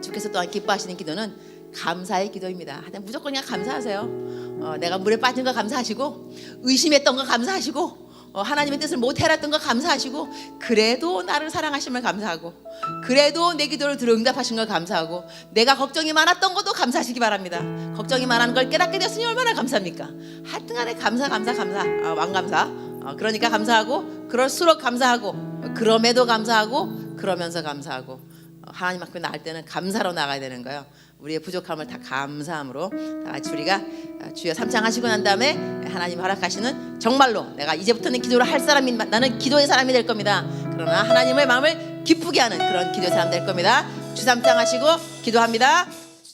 주께서 또한 기뻐하시는 기도는 감사의 기도입니다. 무조건 그냥 감사하세요. 내가 물에 빠진 거 감사하시고, 의심했던 거 감사하시고, 하나님의 뜻을 못 해랐던 거 감사하시고, 그래도 나를 사랑하심을 감사하고, 그래도 내 기도를 들어 응답하신 걸 감사하고, 내가 걱정이 많았던 것도 감사하시기 바랍니다. 걱정이 많은 걸 깨닫게 되었으니 얼마나 감사합니까? 하여튼간에 감사, 왕감사. 그러니까 감사하고, 그럴수록 감사하고, 그럼에도 감사하고, 그러면서 감사하고, 하나님 앞에 나갈 때는 감사로 나가야 되는 거예요. 우리의 부족함을 다 감사함으로 다 같이 우리가 주여 삼창하시고 난 다음에 하나님 허락하시는, 정말로 내가 이제부터는 기도를 할 사람이, 나는 기도의 사람이 될 겁니다. 그러나 하나님의 마음을 기쁘게 하는 그런 기도의 사람 될 겁니다. 주 삼창하시고 기도합니다.